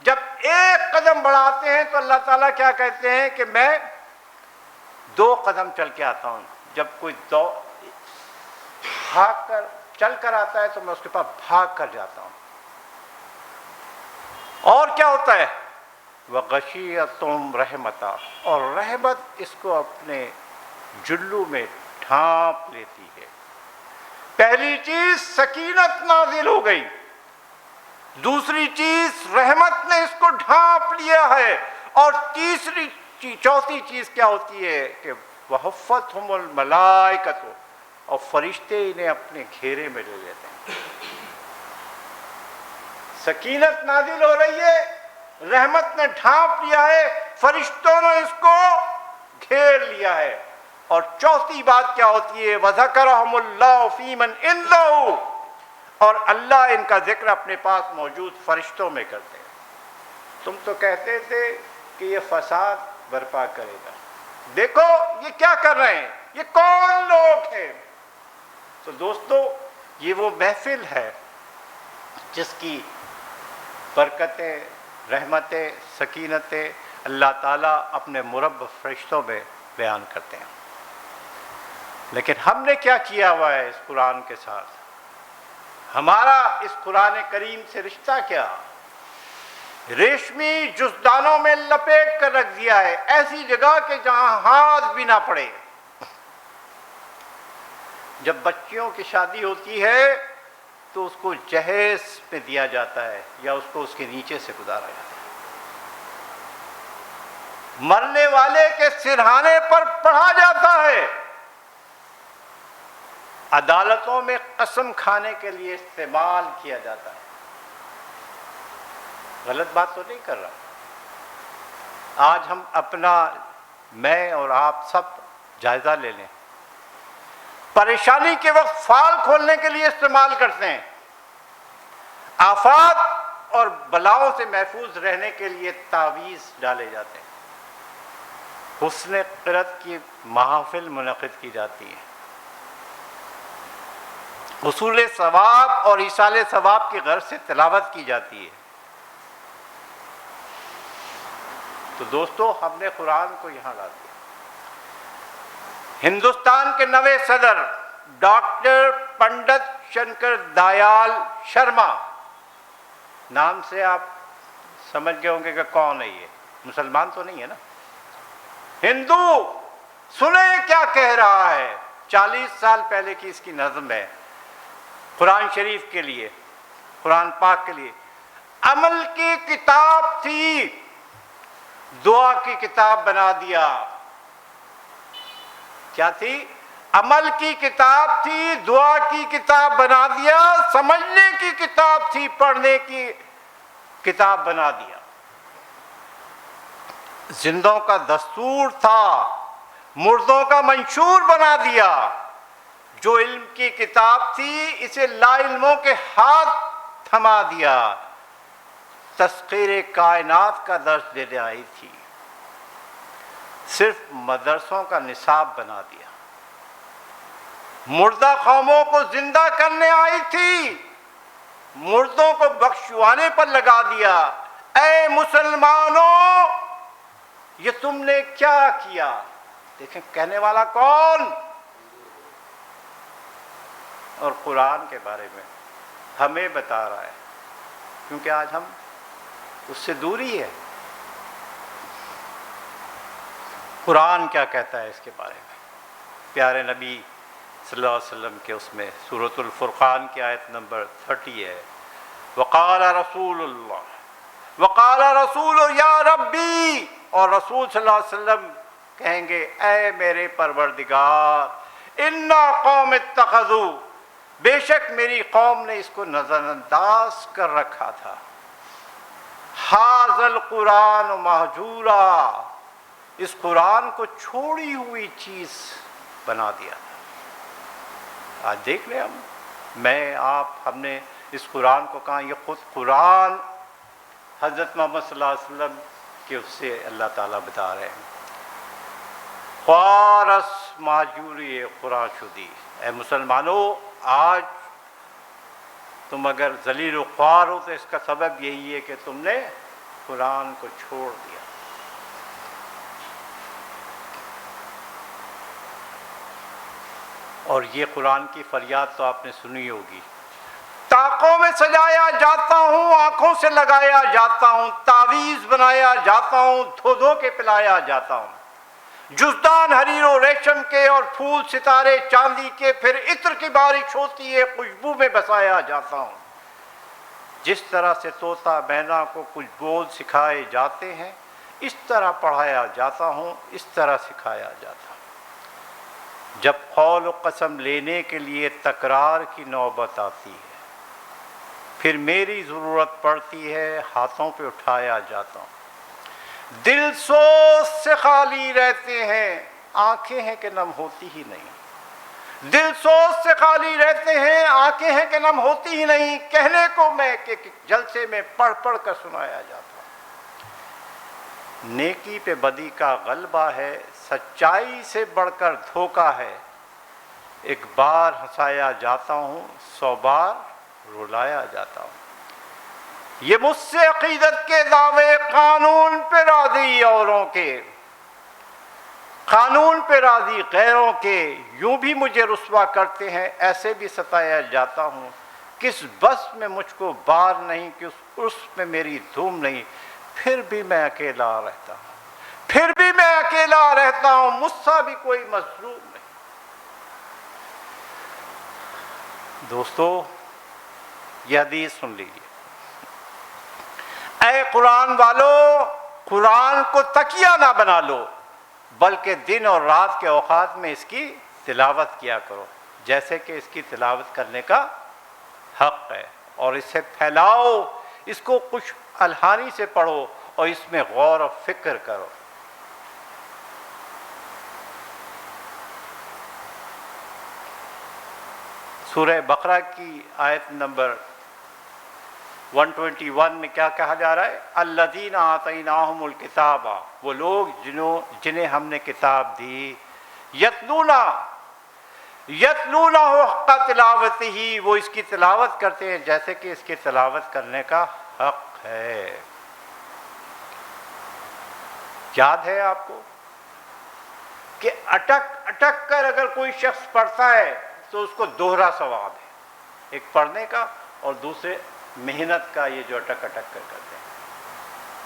جب ایک قدم بڑھاتے ہیں تو اللہ تعالیٰ کیا کہتے ہیں کہ میں 2 قدم چل کے آتا ہوں. جب کوئی بھاگ کر چل کر آتا ہے تو میں اس کے پاس بھاگ کر جاتا ہوں. اور کیا ہوتا ہے؟ وَغَشِيَتُمْ رَحْمَتًا، اور رحمت اس کو اپنے جلو میں ڈھانپ لیتی ہے. پہلی چیز سکینت نازل ہو گئی، دوسری چیز رحمت نے اس کو ڈھانپ لیا ہے، اور چوتھی چیز کیا ہوتی ہے کہ وَحُفَّتْهُمُ الْمَلَائِكَةُ، اور فرشتے انہیں اپنے گھیرے میں لے لیتے ہیں. سکینت نازل ہو رہی ہے، رحمت نے ڈھانپ لیا ہے، فرشتوں نے اس کو گھیر لیا ہے. اور چوتھی بات کیا ہوتی ہے؟ وَذَكَرَهُمُ اللَّهُ فِي مَنْ عِنْدَهُ، اور اللہ ان کا ذکر اپنے پاس موجود فرشتوں میں کرتے ہیں. تم تو کہتے تھے کہ یہ فساد برپا کرے گا، دیکھو یہ کیا کر رہے ہیں، یہ کون لوگ ہیں. تو دوستو، یہ وہ محفل ہے جس کی برکتیں، رحمتیں، سکینتیں اللہ تعالیٰ اپنے مربع فرشتوں میں بیان کرتے ہیں. لیکن ہم نے کیا کیا ہوا ہے اس قرآن کے ساتھ؟ ہمارا اس قرآن کریم سے رشتہ کیا؟ ریشمی جزدانوں میں لپیٹ کر رکھ دیا ہے، ایسی جگہ کہ جہاں ہاتھ بھی نہ پڑے. جب بچیوں کی شادی ہوتی ہے تو اس کو جہیز میں دیا جاتا ہے یا اس کو اس کے نیچے سے گزارا جاتا ہے. مرنے والے کے سرہانے پر پڑھا جاتا ہے. عدالتوں میں قسم کھانے کے لیے استعمال کیا جاتا ہے. غلط بات تو نہیں کر رہا. آج ہم اپنا، میں اور آپ سب جائزہ لے لیں. پریشانی کے وقت فال کھولنے کے لیے استعمال کرتے ہیں. آفات اور بلاؤں سے محفوظ رہنے کے لیے تعویذ ڈالے جاتے ہیں. حسن قرأت کی محافل منعقد کی جاتی ہیں. حصول ثواب اور ایصال ثواب کی غرض سے تلاوت کی جاتی ہے. تو دوستو، ہم نے قرآن کو یہاں لا دیا. ہندوستان کے نوے صدر ڈاکٹر پنڈت شنکر دیال شرما، نام سے آپ سمجھ گئے ہوں گے کہ کون ہے. یہ مسلمان تو نہیں ہے نا، ہندو. سنیں کیا کہہ رہا ہے. 40 سال پہلے کی اس کی نظم ہے قرآن شریف کے لیے، قرآن پاک کے لیے. عمل کی کتاب تھی، دعا کی کتاب بنا دیا. کیا تھی؟ عمل کی کتاب تھی، دعا کی کتاب بنا دیا. سمجھنے کی کتاب تھی، پڑھنے کی کتاب بنا دیا. زندوں کا دستور تھا، مردوں کا منشور بنا دیا. جو علم کی کتاب تھی، اسے لا علموں کے ہاتھ تھما دیا. تذکیر کائنات کا درس دینے آئی تھی، صرف مدرسوں کا نصاب بنا دیا. مردہ قوموں کو زندہ کرنے آئی تھی، مردوں کو بخشوانے پر لگا دیا. اے مسلمانوں، یہ تم نے کیا کیا؟ دیکھیں کہنے والا کون؟ اور قرآن کے بارے میں ہمیں بتا رہا ہے، کیونکہ آج ہم اس سے دوری ہے. قرآن کیا کہتا ہے اس کے بارے میں؟ پیارے نبی صلی اللہ علیہ وسلم کے اس میں سورۃ الفرقان کی آیت نمبر 30 ہے. وقال رسول اللہ، وقال رسول یا ربی، اور رسول صلی اللہ علیہ وسلم کہیں گے اے میرے پروردگار، انا قوم اتخذوا، بے شک میری قوم نے اس کو نظر انداز کر رکھا تھا. ھذا القرآن مہجورا، اس قرآن کو چھوڑی ہوئی چیز بنا دیا تھا. آج دیکھ لیں ہم، میں آپ، ہم نے اس قرآن کو کہا. یہ خود قرآن حضرت محمد صلی اللہ علیہ وسلم کے اس سے اللہ تعالیٰ بتا رہے ہیں. خوارس ماجوری قرآن شدی. اے مسلمانوں، آج تم اگر ذلیل و خوار ہو تو اس کا سبب یہی ہے کہ تم نے قرآن کو چھوڑ دیا۔ اور یہ قرآن کی فریاد تو آپ نے سنی ہوگی، طاقوں میں سجایا جاتا ہوں، آنکھوں سے لگایا جاتا ہوں، تعویذ بنایا جاتا ہوں، دھو دھو کے پلایا جاتا ہوں، جزدان حریر و ریشم کے اور پھول ستارے چاندی کے، پھر عطر کی بارش ہوتی ہے، خوشبو میں بسایا جاتا ہوں۔ جس طرح سے طوطا مینا کو کچھ بول سکھائے جاتے ہیں، اس طرح پڑھایا جاتا ہوں، اس طرح سکھایا جاتا ہوں۔ جب قول و قسم لینے کے لیے تکرار کی نوبت آتی ہے، پھر میری ضرورت پڑتی ہے، ہاتھوں پہ اٹھایا جاتا ہوں۔ دل سوز سے خالی رہتے ہیں، آنکھیں ہیں کہ نم ہوتی ہی نہیں۔ دل سوز سے خالی رہتے ہیں، آنکھیں ہیں کہ نم ہوتی ہی نہیں، کہنے کو میں کہ جلسے میں پڑھ پڑھ کر سنایا جاتا ہوں۔ نیکی پہ بدی کا غلبہ ہے، سچائی سے بڑھ کر دھوکہ ہے، ایک بار ہنسایا جاتا ہوں، 100 بار رلایا جاتا ہوں۔ یہ مجھ سے عقیدت کے دعوے، قانون پہ راضی اوروں کے، قانون پہ راضی غیروں کے، یوں بھی مجھے رسوا کرتے ہیں، ایسے بھی ستایا جاتا ہوں۔ کس بس میں مجھ کو بار نہیں، کس عرس میں میری دھوم نہیں، پھر بھی میں اکیلا رہتا ہوں، پھر بھی میں اکیلا رہتا ہوں، مجھ سا بھی کوئی مظلوم نہیں۔ دوستو، یہ حدیث سن لیجیے۔ اے قرآن والو، قرآن کو تکیہ نہ بنا لو، بلکہ دن اور رات کے اوقات میں اس کی تلاوت کیا کرو، جیسے کہ اس کی تلاوت کرنے کا حق ہے، اور اسے پھیلاؤ، اس کو کچھ الحانی سے پڑھو اور اس میں غور و فکر کرو۔ سورہ بقرہ کی آیت نمبر 121 میں کیا کہا جا رہا ہے؟ الذین آتیناہم الکتاب، وہ لوگ جنہیں ہم نے کتاب دی، یتلونہ حق تلاوتہ، وہ اس کی تلاوت کرتے ہیں جیسے کہ اس کی تلاوت کرنے کا حق ہے۔ یاد ہے آپ کو کہ اٹک اٹک کر اگر کوئی شخص پڑھتا ہے تو اس کو دوہرا ثواب ہے، ایک پڑھنے کا اور دوسرے محنت کا، یہ جو اٹک اٹک کر کرتے ہیں،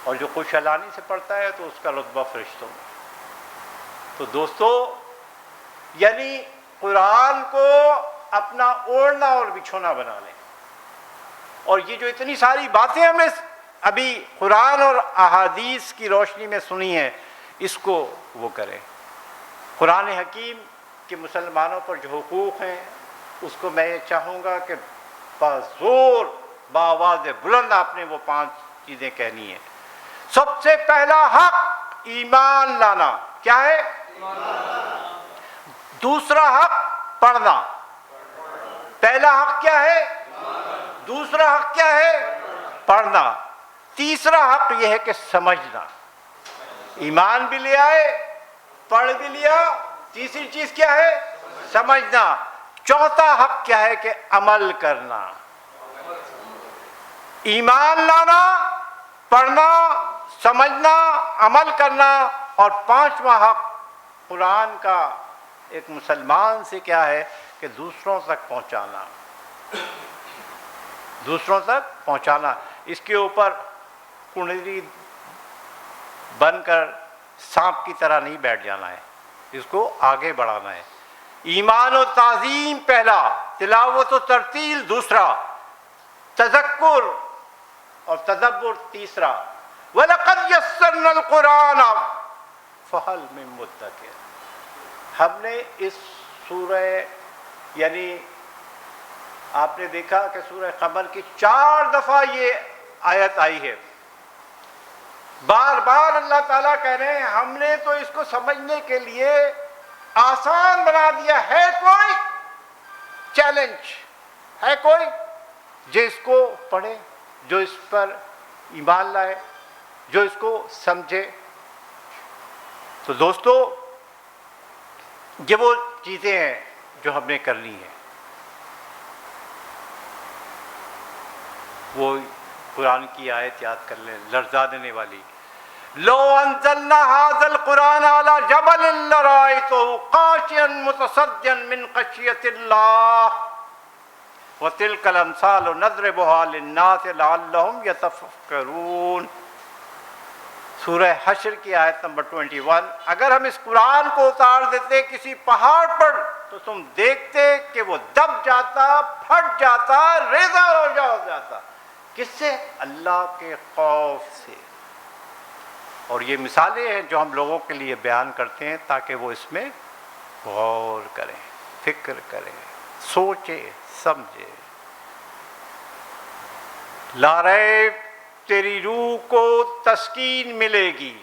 اور جو خوش علانی سے پڑھتا ہے تو اس کا رتبہ فرشتوں میں۔ تو دوستو، یعنی قرآن کو اپنا اوڑھنا اور بچھونا بنا لیں، اور یہ جو اتنی ساری باتیں ہم نے ابھی قرآن اور احادیث کی روشنی میں سنی ہیں، اس کو وہ کریں۔ قرآن حکیم کہ مسلمانوں پر جو حقوق ہیں اس کو میں یہ چاہوں گا کہ بزور بآواز بلند آپ نے وہ 5 چیزیں کہنی ہیں۔ سب سے پہلا حق ایمان لانا، کیا ہے؟ دوسرا حق پڑھنا۔ پہلا حق کیا ہے؟ دوسرا حق کیا ہے؟ پڑھنا۔ تیسرا حق یہ ہے کہ سمجھنا، ایمان بھی لے آئے، پڑھ بھی لیا، تیسری چیز کیا ہے؟ سمجھنا۔ چوتھا حق کیا ہے کہ عمل کرنا، ایمان لانا، پڑھنا، سمجھنا، عمل کرنا۔ اور 5واں حق قرآن کا ایک مسلمان سے کیا ہے کہ دوسروں تک پہنچانا، دوسروں تک پہنچانا۔ اس کے اوپر کنڈلی بن کر سانپ کی طرح نہیں بیٹھ جانا ہے، اس کو آگے بڑھانا ہے۔ ایمان و تعظیم پہلا، تلاوت و ترتیل دوسرا، تذکر اور تدبر تیسرا۔ وَلَقَدْ يَسَّرْنَا الْقُرْآنَ فَهَلْ مِن مُدَّكِرٍ، ہم نے اس سورہ، یعنی آپ نے دیکھا کہ سورہ قمر کی 4 دفعہ یہ آیت آئی ہے، بار بار اللہ تعالیٰ کہہ رہے ہیں ہم نے تو اس کو سمجھنے کے لیے آسان بنا دیا ہے۔ کوئی چیلنج ہے کوئی جو اس کو پڑھے، جو اس پر ایمان لائے، جو اس کو سمجھے؟ تو دوستو، یہ وہ چیزیں ہیں جو ہم نے کرنی ہیں۔ وہ قرآن کی آیت یاد کر لیں لرزا دینے والی، لو انزلنا هذا القرآن على جبل لرأيته خاشعا متصدعا من خشية الله وتلك الأمثال نضربها للناس لعلهم يتفکرون۔ سورہ حشر کی آیت نمبر 21۔ اگر ہم اس قرآن کو اتار دیتے کسی پہاڑ پر تو تم دیکھتے کہ وہ دب جاتا، پھٹ جاتا، ریزہ ہو جاتا۔ کس سے؟ اللہ کے خوف سے۔ اور یہ مثالیں ہیں جو ہم لوگوں کے لیے بیان کرتے ہیں تاکہ وہ اس میں غور کریں، فکر کریں، سوچیں، سمجھیں۔ لا ریب تیری روح کو تسکین ملے گی،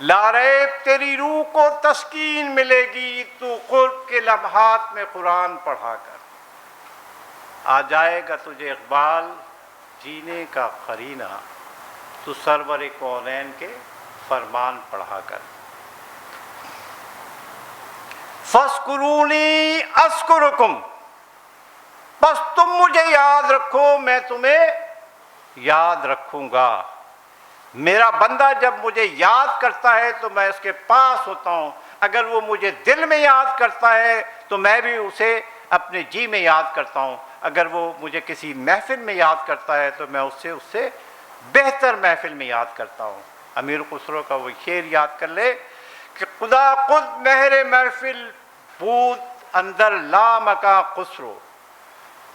لا ریب تیری روح کو تسکین ملے گی تو قرب کے لمحات میں قرآن پڑھا کر۔ آ جائے گا تجھے اقبال جینے کا قرینہ تو سرور کونین کے فرمان پڑھا کر۔ فَاذْكُرُونِي أَذْكُرُكُمْ، بس تم مجھے یاد رکھو میں تمہیں یاد رکھوں گا۔ میرا بندہ جب مجھے یاد کرتا ہے تو میں اس کے پاس ہوتا ہوں، اگر وہ مجھے دل میں یاد کرتا ہے تو میں بھی اسے اپنے جی میں یاد کرتا ہوں، اگر وہ مجھے کسی محفل میں یاد کرتا ہے تو میں اس سے بہتر محفل میں یاد کرتا ہوں۔ امیر خسرو کا وہ شعر یاد کر لے کہ خدا خود مہر محفل بود اندر لامکا خسرو،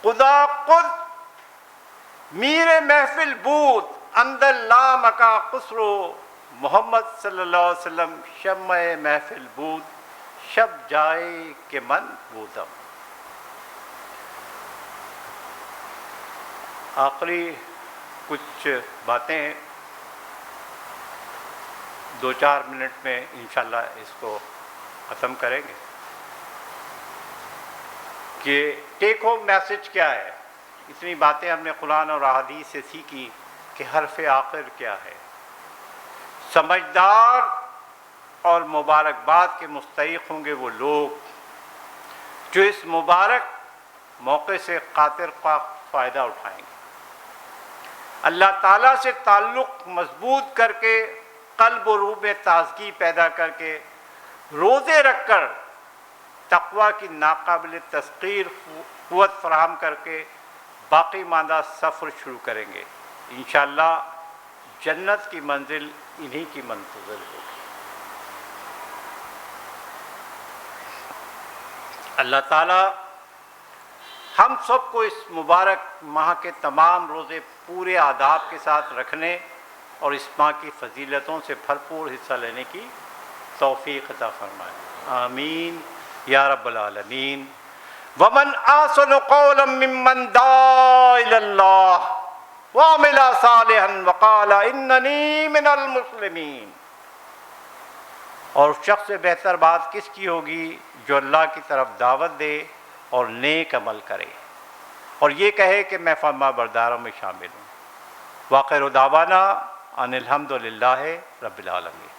خدا خود میر محفل بود اندر لامکا خسرو، محمد صلی اللہ علیہ وسلم شمع محفل بود شب جائے کہ من بودم۔ آخری کچھ باتیں 2-4 منٹ میں انشاءاللہ اس کو ختم کریں گے کہ ٹیک ہوم میسج کیا ہے۔ اتنی باتیں ہم نے قرآن اور احادیث سے سیکھی کہ حرف آخر کیا ہے۔ سمجھدار اور مبارکباد کے مستحق ہوں گے وہ لوگ جو اس مبارک موقع سے قاطر خواہ فائدہ اٹھائیں گے، اللہ تعالیٰ سے تعلق مضبوط کر کے، قلب و روح میں تازگی پیدا کر کے، روزے رکھ کر تقویٰ کی ناقابل تسخیر قوت فراہم کر کے باقی ماندہ سفر شروع کریں گے۔ انشاءاللہ جنت کی منزل انہی کی منتظر ہوگی۔ اللہ تعالیٰ ہم سب کو اس مبارک ماہ کے تمام روزے پورے آداب کے ساتھ رکھنے اور اس ماہ کی فضیلتوں سے بھرپور حصہ لینے کی توفیق عطا فرمائے، آمین یا رب العالمین۔ وَمَنْ أَحْسَنُ قَوْلًا مِّمَّنْ دَعَا إِلَى اللَّهِ وَعَمِلَ صَالِحًا وَقَالَ إِنَّنِي مِنَ الْمُسْلِمِينَ۔ اور اس شخص سے بہتر بات کس کی ہوگی جو اللہ کی طرف دعوت دے اور نیک عمل کرے اور یہ کہے کہ میں فرما برداروں میں شامل ہوں۔ وآخر دعوانا ان الحمد للہ رب العالمین۔